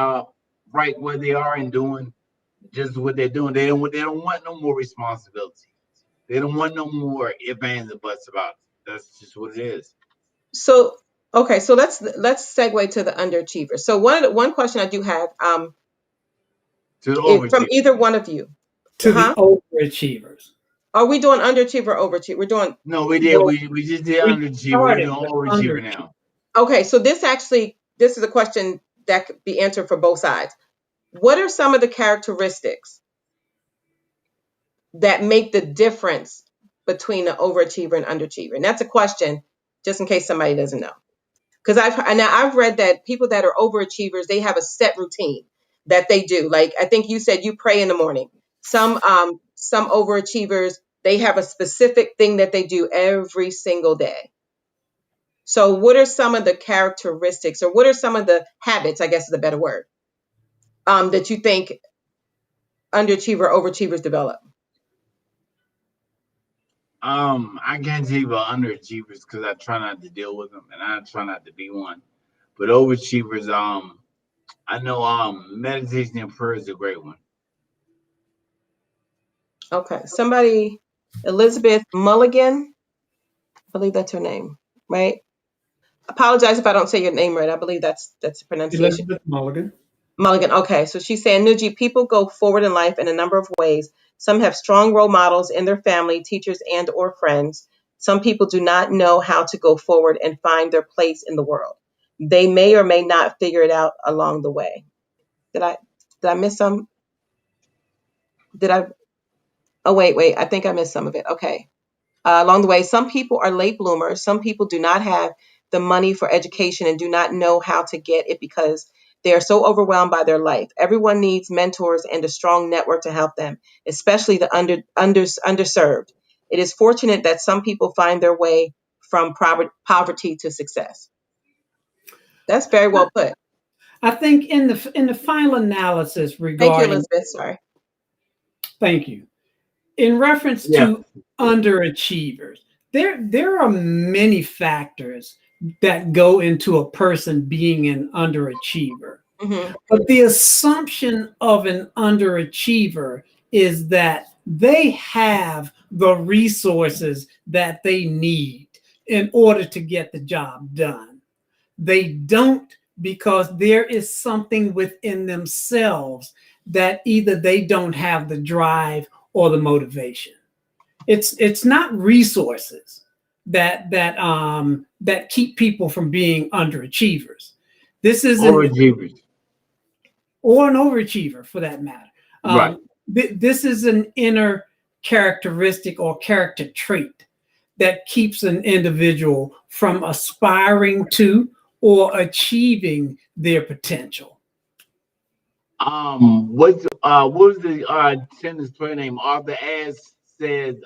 right where they are and doing just what they're doing. They don't want no more responsibility. They don't want no more if ands and buts about it. That's just what it is. So okay, so let's segue to the underachiever. So one question I do have, To the from overachiever. either one of you, To the huh? overachievers. Are we doing underachiever or overachiever? We're doing. No, we did. Well, We just did we underachiever. We're started doing with overachiever underachievers. now. Okay, so this is a question that could be answered for both sides. What are some of the characteristics that make the difference between an overachiever and underachiever? And that's a question, just in case somebody doesn't know. Because I've read that people that are overachievers, they have a set routine that they do. Like, I think you said you pray in the morning. Some overachievers, they have a specific thing that they do every single day. So what are some of the characteristics, or what are some of the habits, I guess is a better word, that you think underachiever, overachievers develop? I can't tell you about underachievers because I try not to deal with them, and I try not to be one. But overachievers, I know meditation and prayer is a great one. Okay, somebody, Elizabeth Mulligan, I believe that's her name, right? Apologize if I don't say your name right. I believe that's the pronunciation. Elizabeth Mulligan. Mulligan. Okay, so she's saying, Nuji, people go forward in life in a number of ways. Some have strong role models in their family, teachers, and or friends. Some people do not know how to go forward and find their place in the world. They may or may not figure it out along the way. Did I miss some? Did I? Oh, wait. I think I missed some of it. Okay. Along the way, some people are late bloomers. Some people do not have the money for education and do not know how to get it because they are so overwhelmed by their life. Everyone needs mentors and a strong network to help them, especially the underserved. It is fortunate that some people find their way from poverty to success. That's very well put. I think in the final analysis Thank you, regarding, Elizabeth. Sorry. thank you, in reference Yeah. to underachievers, there are many factors that go into a person being an underachiever. Mm-hmm. But the assumption of an underachiever is that they have the resources that they need in order to get the job done. They don't, because there is something within themselves that either they don't have the drive or the motivation. It's not resources that keep people from being underachievers. This isn't, Overachievers. or an overachiever for that matter. Right. This is an inner characteristic or character trait that keeps an individual from aspiring to or achieving their potential. What was the tennis player name? Arthur Ashe said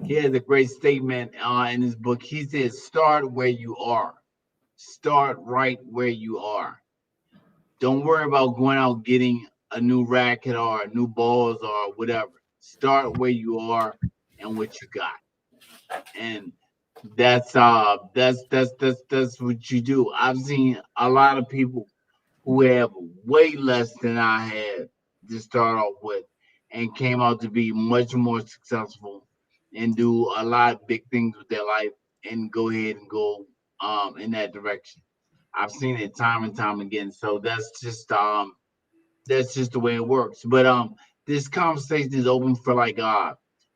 he has a great statement in his book. He says, "Start where you are. Start right where you are. Don't worry about going out getting a new racket or new balls or whatever. Start where you are and what you got." And that's what you do. I've seen a lot of people who have way less than I had to start off with and came out to be much more successful and do a lot of big things with their life and go ahead and go in that direction. I've seen it time and time again. So that's just the way it works. But this conversation is open for like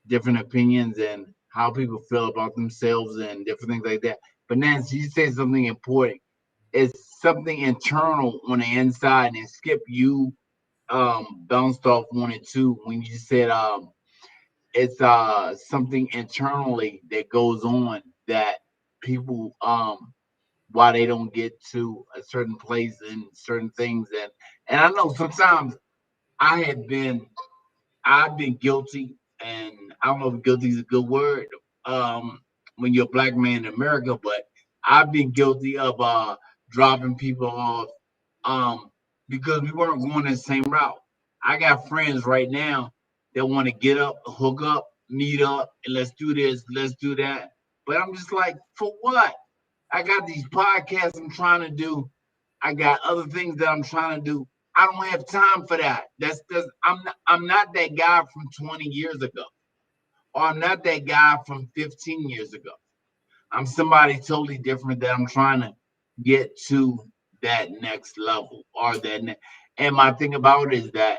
different opinions and how people feel about themselves and different things like that. But Nancy, you said something important. It's something internal on the inside, and Skip, you bounced off on it too when you said it's something internally that goes on that people why they don't get to a certain place and certain things. And I know sometimes I have been I've been guilty, and I don't know if guilty is a good word when you're a black man in America, but I've been guilty of dropping people off um because we weren't going the same route. I got friends right now that want to get up, hook up, meet up, and let's do this, let's do that. But I'm just like, for what? I got these podcasts I'm trying to do. I got other things that I'm trying to do. I don't have time for that. I'm not that guy from 20 years ago, or I'm not that guy from 15 years ago. I'm somebody totally different that I'm trying to get to that next level or and my thing about it is that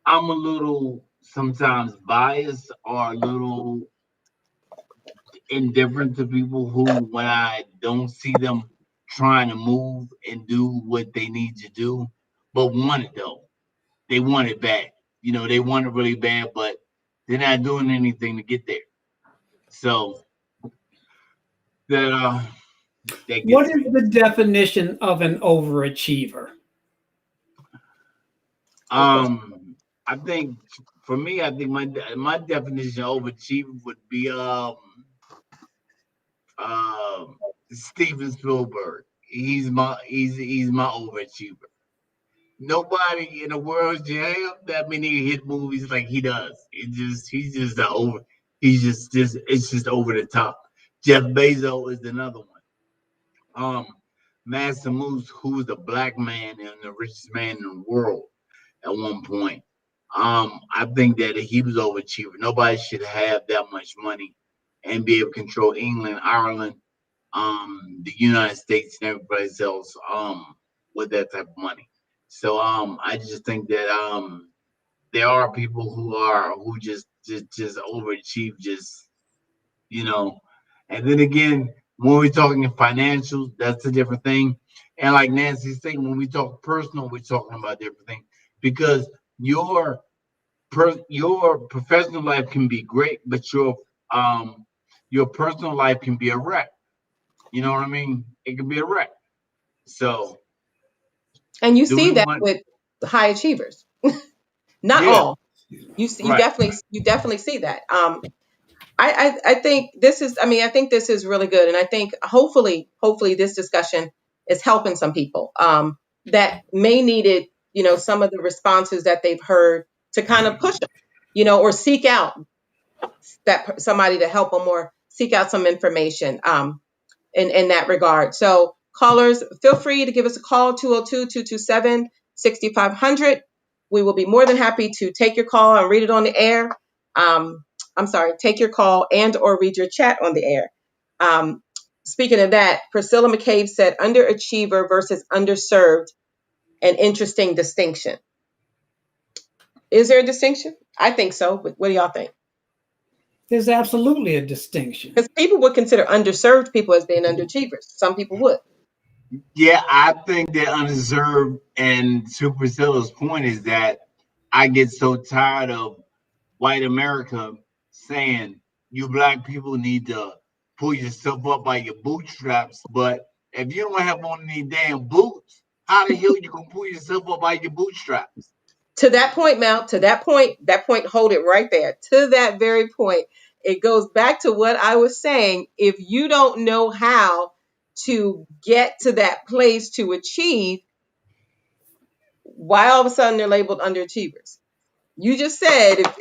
I'm a little sometimes biased or a little indifferent to people who, when I don't see them trying to move and do what they need to do, but want it though. They want it bad. They want it really bad, but they're not doing anything to get there. So that that What gets is me. the definition of an overachiever? Good question. I think for me, I think my definition of overachieving would be Steven Spielberg. He's my overachiever. nobody in the world should have that many hit movies like he does. He's just the over. He's just it's just over the top. Jeff Bezos is another one. Master Moose, who was the black man and the richest man in the world at one point. I think that he was overachiever. Nobody should have that much money and be able to control England, Ireland, the United States, and everybody else with that type of money. So I just think that there are people who just overachieve, just you know. And then again, when we're talking financials, that's a different thing. And like Nancy's saying, when we talk personal, we're talking about different things because your professional life can be great, but your personal life can be a wreck. You know what I mean? It can be a wreck. So And you do we see that want? with high achievers. Not Yeah, all. You right. definitely see that. I think this is, I mean, I think this is really good. And I think hopefully this discussion is helping some people that may needed, some of the responses that they've heard to kind of push them, or seek out somebody to help them or seek out some information in that regard. So callers, feel free to give us a call, 202-227-6500. We will be more than happy to take your call and read it on the air. I'm sorry, take your call and or read your chat on the air. Speaking of that, Priscilla McCabe said underachiever versus underserved, an interesting distinction. Is there a distinction? I think so, but what do y'all think? There's absolutely a distinction. Because people would consider underserved people as being underachievers. Some people would. Yeah, I think that undeserved and to Priscilla's point is that I get so tired of white America saying you black people need to pull yourself up by your bootstraps, but if you don't have on any damn boots, how the hell you gonna pull yourself up by your bootstraps? To that point, Mel, to that point, hold it right there. To that very point, it goes back to what I was saying. If you don't know how to get to that place to achieve, why all of a sudden they're labeled underachievers? You just said if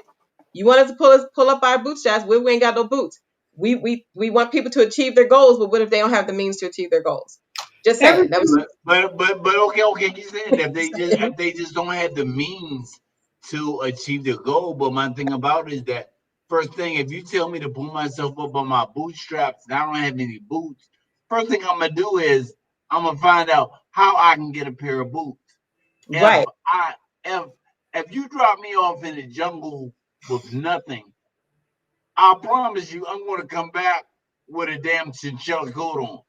you want us to pull up our bootstraps, we ain't got no boots. We want people to achieve their goals, but what if they don't have the means to achieve their goals? Just saying. That was But okay, you saying that if they just don't have the means to achieve their goal. But my thing about it is that first thing, if you tell me to pull myself up on my bootstraps and I don't have any boots, first thing I'm gonna do is I'm gonna find out how I can get a pair of boots. If right. I if if you drop me off in the jungle with nothing, I promise you I'm gonna come back with a damn chinchilla coat on.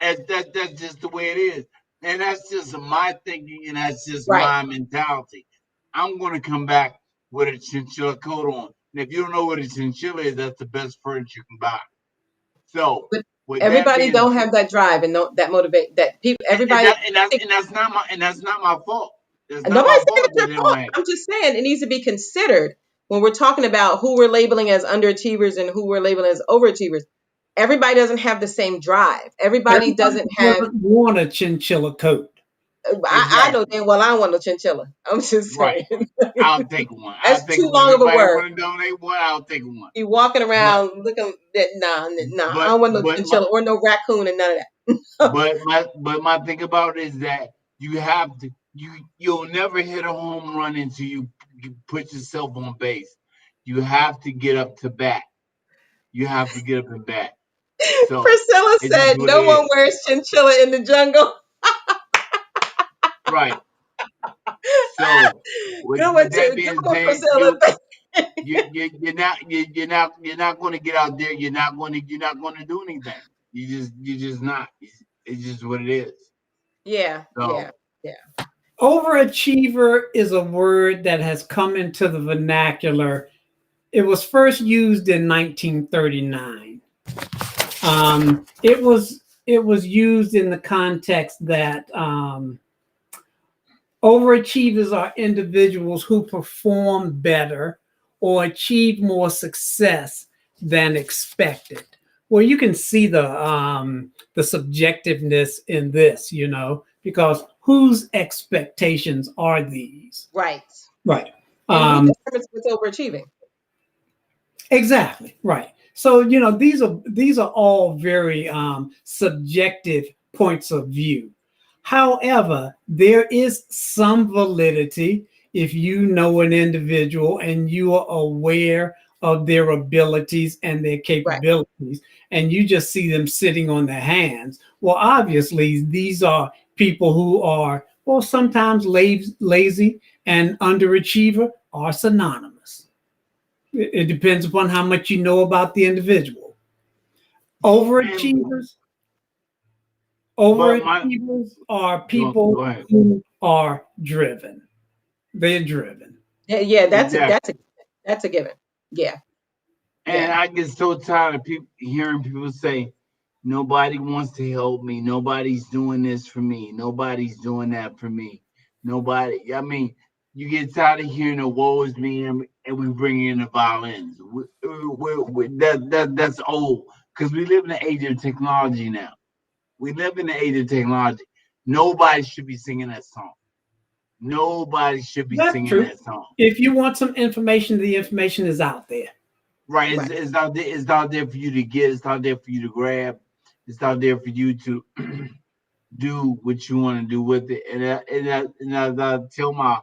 And that's just the way it is. And that's just my thinking and that's just Right. my mentality. I'm gonna come back with a chinchilla coat on. And if you don't know what a chinchilla is, that's the best furniture you can buy. So But with that everybody being don't have that drive and that motivate that people everybody and that's not my fault. That's not nobody's my saying fault it's that your they don't fault. have it. I'm just saying it needs to be considered when we're talking about who we're labeling as underachievers and who we're labeling as overachievers. Everybody doesn't have the same drive. Everybody Everybody doesn't have. doesn't want a chinchilla coat. I know Exactly. damn well I don't want no chinchilla. I'm just Right. saying. I'll take one. I'll That's take too one. If long of a anybody word. want to donate one, I'll take one. You walking But around looking at nah. I but don't want no but my chinchilla or no raccoon and none of that. but my thing about it is that you have to you'll never hit a home run until you put yourself on base. You have to get up to bat. You have to get up and bat. So Priscilla it's just said what it no one is. wears chinchilla in the jungle. Right. So Go with that into being jungle, said, Priscilla. you're not going to get out there. You're not going to do anything. You're just not. It's just what it is. Yeah, yeah, So yeah. Overachiever is a word that has come into the vernacular. It was first used in 1939. It was used in the context that overachievers are individuals who perform better or achieve more success than expected. Well, you can see the subjectiveness in this, because whose expectations are these? Right. Right. And who determines what's overachieving? Exactly. Right. So these are all very subjective points of view. However, there is some validity if you know an individual and you are aware of their abilities and their Right. capabilities, and you just see them sitting on their hands. Well, obviously, these are people who are, well, sometimes lazy and underachiever are synonymous. It depends upon how much you know about the individual. Overachievers, But my overachievers are people go ahead. who are driven. They're driven. Yeah, Exactly. that's a given. Yeah. And Yeah. I get so tired of people hearing people say, nobody wants to help me. Nobody's doing this for me. Nobody's doing that for me. Nobody. I mean, you get tired of hearing the woe is me, and we bring in the violins. That's old because we live in the age of technology now. We live in the age of technology. Nobody should be singing that song. Nobody should be That's singing true. that song. If you want some information, the information is out there. Right. Right. It's out there. It's out there for you to get. It's out there for you to grab. It's out there for you to do what you want to do with it. And as I tell my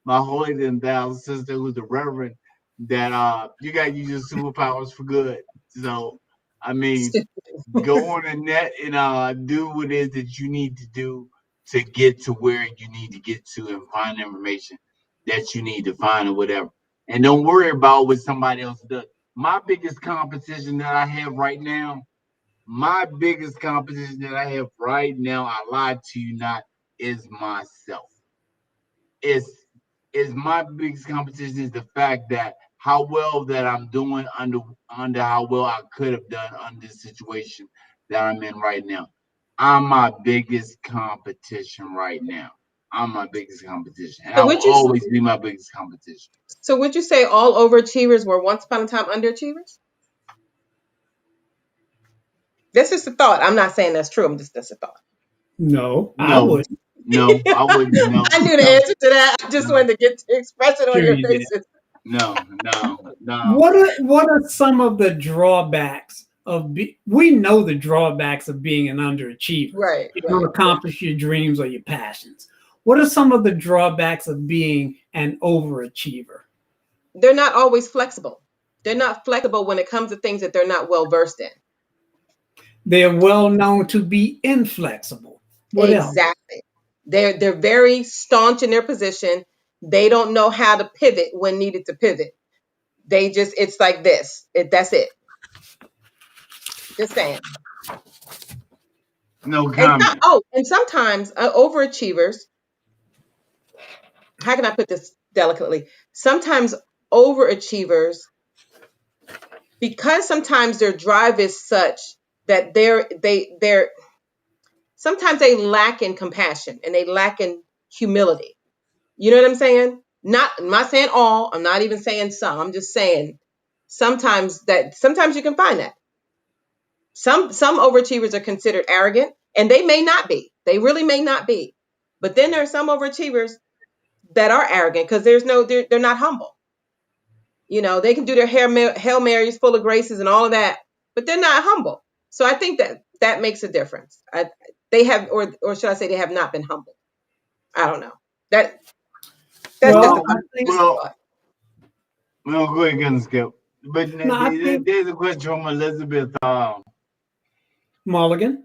holy and thou sister, who's a reverend, that you got to use your superpowers for good. So, I mean, go on the net and do what it is that you need to do to get to where you need to get to and find the information that you need to find or whatever. And don't worry about what somebody else does. My biggest competition that I have right now, my biggest competition that I have right now, I lied to you not, is myself. Is my biggest competition is the fact that how well that I'm doing under how well I could have done under the situation that I'm in right now. I'm my biggest competition right now. I'm my biggest competition, and So I will would you always be my biggest competition. so would you say all overachievers were once upon a time underachievers? This is a thought. I'm not saying that's true. That's a thought. No, I No, would. no, I wouldn't. No, I knew the no, answer to that. I just no, wanted to get to express it on Sure your you did. faces. no. What are some of the drawbacks of we know the drawbacks of being an underachiever. Right, You don't right. accomplish your dreams or your passions. What are some of the drawbacks of being an overachiever? They're not always flexible. They're not flexible when it comes to things that they're not well versed in. They're well known to be inflexible. What else? Exactly. They're very staunch in their position. They don't know how to pivot when needed to pivot. They just it's like this. That's it. Just saying. No comment. And sometimes overachievers, how can I put this delicately? Sometimes overachievers, because sometimes their drive is such that they're sometimes they lack in compassion and they lack in humility. You know what I'm saying? I'm not saying all, I'm not even saying some. I'm just saying sometimes you can find that. Some overachievers are considered arrogant, and they may not be. They really may not be. But then there are some overachievers that are arrogant because they're not humble. You know, they can do their Hail Marys full of graces and all of that, but they're not humble. So I think that makes a difference. They have, or should I say, they have not been humble. I don't know. That's just Well, Well, I a think well, thought. well. Go ahead, gonna skip. But no, I think there's a question from Elizabeth. Mulligan,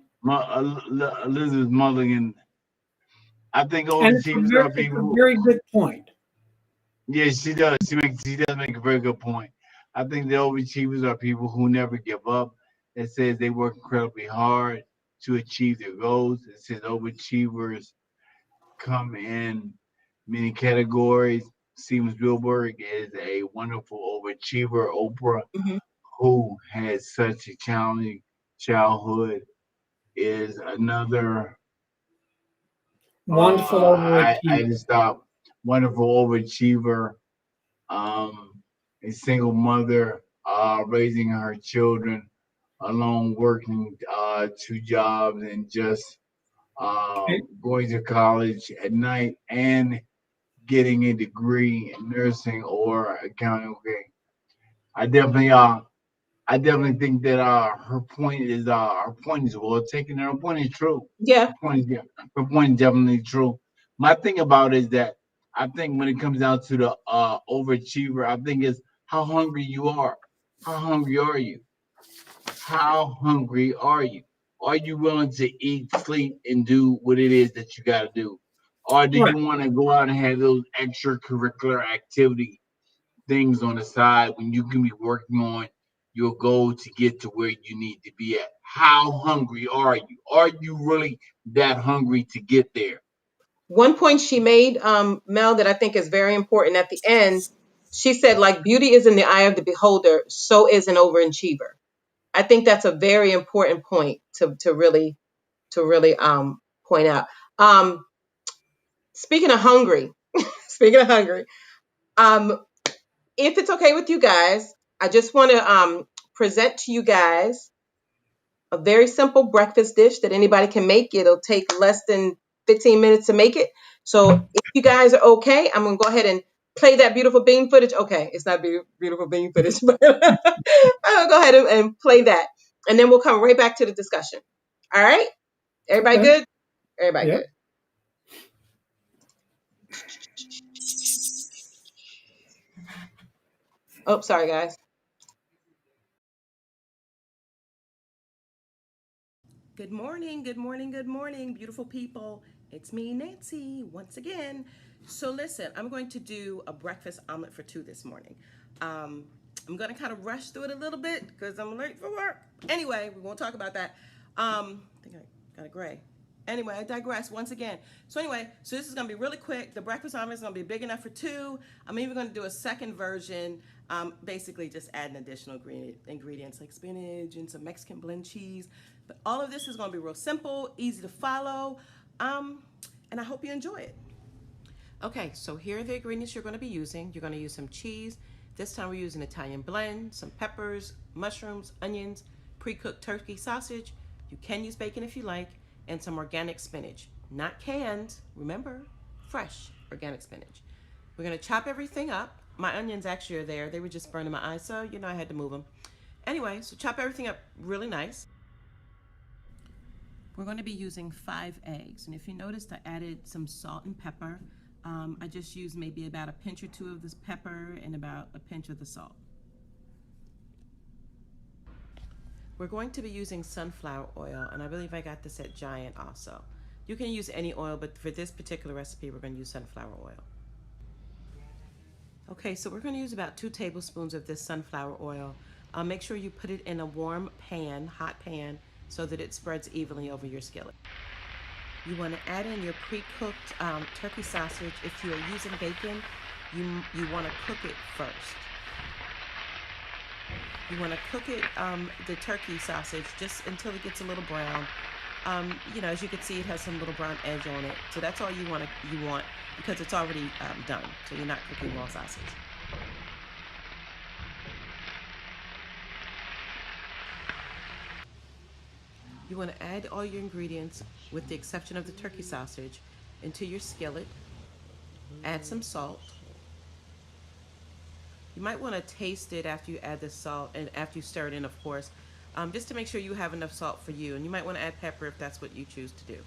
Elizabeth Mulligan. I think and overachievers are it's people a who. very good point. Yeah, she does. She does make a very good point. I think the overachievers are people who never give up. It says they work incredibly hard to achieve their goals. It says overachievers come in many categories. Steven Spielberg is a wonderful overachiever. Oprah, Hmm. who had such a challenging childhood, is another. Wonderful I overachiever. just stop. Wonderful overachiever. Um, a single mother raising her children alone, working two jobs and just going to college at night and getting a degree in nursing or accounting. Okay, I definitely I definitely think that her point is well taken. Her point is true. Yeah. Her point is, yeah, her point is definitely true. My thing about it is that I think when it comes down to the overachiever, I think is how hungry you are. How hungry are you? How hungry are you? Are you willing to eat, sleep, and do what it is that you got to do? Or do Right. you want to go out and have those extracurricular activity things on the side when you can be working on your goal to get to where you need to be at? How hungry are you? Are you really that hungry to get there? One point she made, Mel, that I think is very important at the end, she said, like, beauty is in the eye of the beholder, so is an overachiever. I think that's a very important point to really point out. Um, speaking of hungry, speaking of hungry, um, if it's okay with you guys, I just want to present to you guys a very simple breakfast dish that anybody can make. It'll take less than 15 minutes to make it. So if you guys are okay, I'm going to go ahead and play that beautiful bean footage. Okay, it's not beautiful bean footage, but I'll go ahead and play that. And then we'll come right back to the discussion. All right? Everybody Okay. good? Everybody Yep. good. Oh, sorry, guys. Good morning, good morning, good morning, beautiful people. It's me, Nancy, once again. So, listen, I'm going to do a breakfast omelet for two this morning. Um, I'm going to kind of rush through it a little bit because I'm late for work. Anyway, we won't talk about that. I think I got a gray. Anyway, I digress once again. So this is going to be really quick. The breakfast omelet is going to be big enough for two. I'm even going to do a second version, basically just adding additional ingredients like spinach and some Mexican blend cheese. But all of this is going to be real simple, easy to follow, and I hope you enjoy it. Okay, so here are the ingredients you're going to be using. You're going to use some cheese. This time we're using Italian blend, some peppers, mushrooms, onions, pre-cooked turkey sausage. You can use bacon if you like, and some organic spinach. Not canned, remember, fresh organic spinach. We're going to chop everything up. My onions actually are there. They were just burning my eyes, so I had to move them. Anyway, so chop everything up really nice. We're going to be using 5 eggs. And if you noticed, I added some salt and pepper. I just used maybe about a pinch or two of this pepper and about a pinch of the salt. We're going to be using sunflower oil, and I believe I got this at Giant also. You can use any oil, but for this particular recipe, we're going to use sunflower oil. Okay, so we're going to use about 2 tablespoons of this sunflower oil. Make sure you put it in a warm pan, hot pan, so that it spreads evenly over your skillet. You want to add in your pre-cooked turkey sausage. If you are using bacon, you want to cook it first. You want to cook it, the turkey sausage, just until it gets a little brown. As you can see, it has some little brown edge on it. So that's all you want because it's already done. So you're not cooking raw sausage. You want to add all your ingredients, with the exception of the turkey sausage, into your skillet. Add some salt. You might want to taste it after you add the salt and after you stir it in, of course, just to make sure you have enough salt for you. And you might want to add pepper if that's what you choose to do.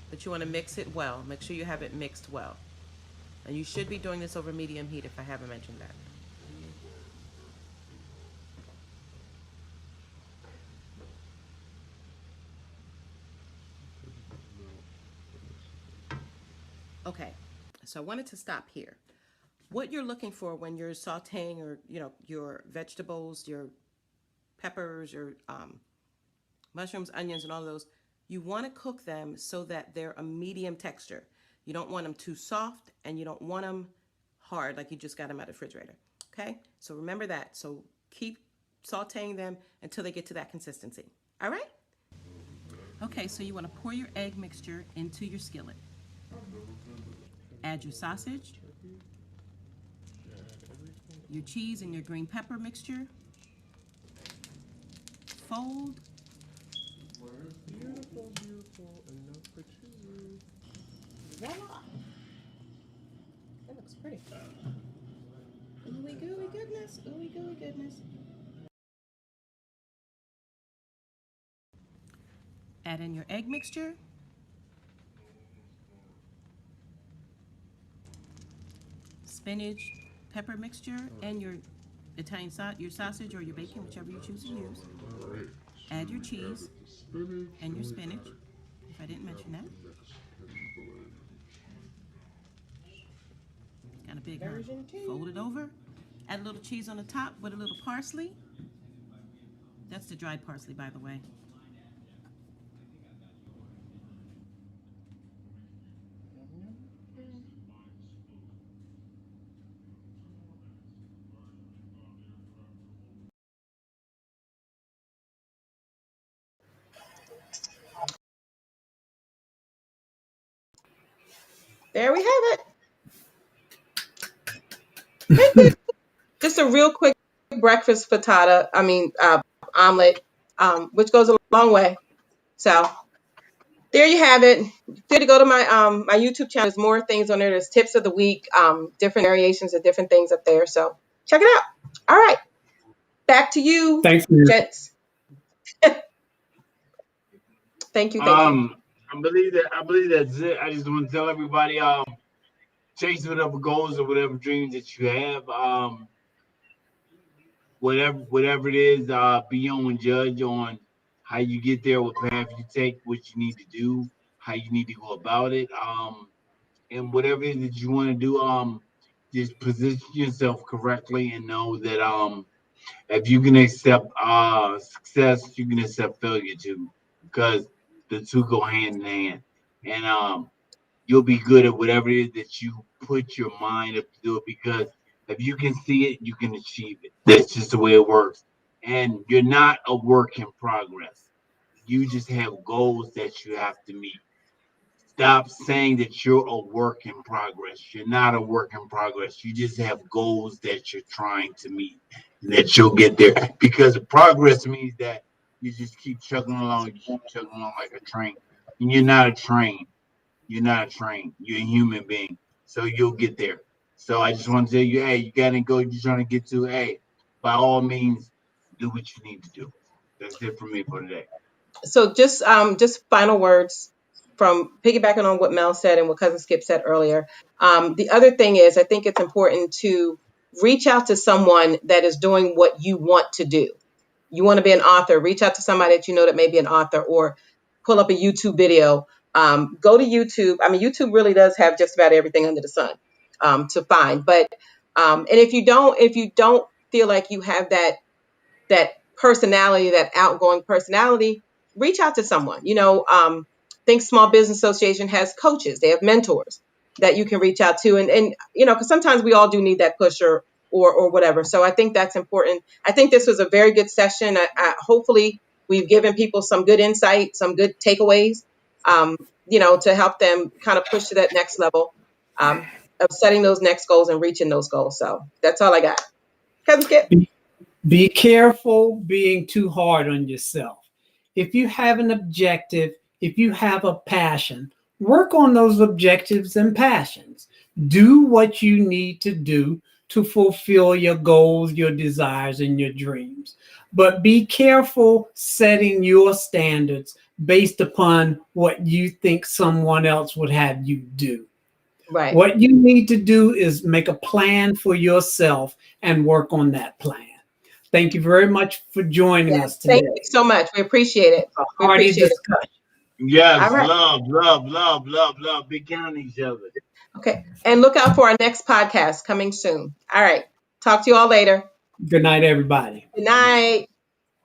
But you want to mix it well. Make sure you have it mixed well. And you should be doing this over medium heat if I haven't mentioned that. Okay, so I wanted to stop here. What you're looking for when you're sauteing or your vegetables, your peppers, your mushrooms, onions, and all those, you want to cook them so that they're a medium texture. You don't want them too soft, and you don't want them hard like you just got them out of the refrigerator. Okay, so remember that. So keep sauteing them until they get to that consistency. All right. Okay, so you want to pour your egg mixture into your skillet. Add your sausage, your cheese and your green pepper mixture. Fold. Voila. That looks pretty. Ooey gooey goodness. Ooey gooey goodness. Add in your egg mixture. Spinach, pepper mixture, and your Italian your sausage or your bacon, whichever you choose to use. Add your cheese and your spinach, if I didn't mention that. Got a big version. Fold it over. Add a little cheese on the top with a little parsley. That's the dried parsley, by the way. There we have it. Just a real quick breakfast frittata. Omelet, which goes a long way. So there you have it. Feel free to go to my YouTube channel. There's more things on there. There's tips of the week, different variations of different things up there. So check it out. All right, back to you, Thanks, man. gents. Thank you. I believe that's it. I just want to tell everybody, chase whatever goals or whatever dreams that you have. Whatever it is, be your own judge on how you get there, what path you take, what you need to do, how you need to go about it. And whatever it is that you want to do, just position yourself correctly and know that if you can accept success, you can accept failure too, because the two go hand in hand. And you'll be good at whatever it is that you put your mind up to do it, because if you can see it, you can achieve it. That's just the way it works. And you're not a work in progress. You just have goals that you have to meet. Stop saying that you're a work in progress. You're not a work in progress. You just have goals that you're trying to meet and that you'll get there. Because progress means that you just keep chugging along, like a train. And you're not a train. You're not a train. You're a human being. So you'll get there. So I just want to tell you, hey, you got to go. You're trying to get to, hey, by all means, do what you need to do. That's it for me for today. So just final words from piggybacking on what Mel said and what Cousin Skip said earlier. The other thing is, I think it's important to reach out to someone that is doing what you want to do. You want to be an author, reach out to somebody that you know that may be an author, or pull up a YouTube video. Go to YouTube. I mean, YouTube really does have just about everything under the sun to find. But and if you don't feel like you have that personality, that outgoing personality, reach out to someone. Think Small Business Association has coaches. They have mentors that you can reach out to, and because sometimes we all do need that push or whatever. So I think that's important. I think this was a very good session. Hopefully we've given people some good insight, some good takeaways, to help them kind of push to that next level of setting those next goals and reaching those goals. So that's all I got. Cousin Skip. Be careful being too hard on yourself. If you have an objective, if you have a passion, work on those objectives and passions. Do what you need to do to fulfill your goals, your desires, and your dreams. But be careful setting your standards based upon what you think someone else would have you do. Right. What you need to do is make a plan for yourself and work on that plan. Thank you very much for joining us today. Thank you so much. We appreciate it. We appreciate discussion. Yes, right. love. Be kind to each other. Okay. And look out for our next podcast coming soon. All right. Talk to you all later. Good night, everybody. Good night.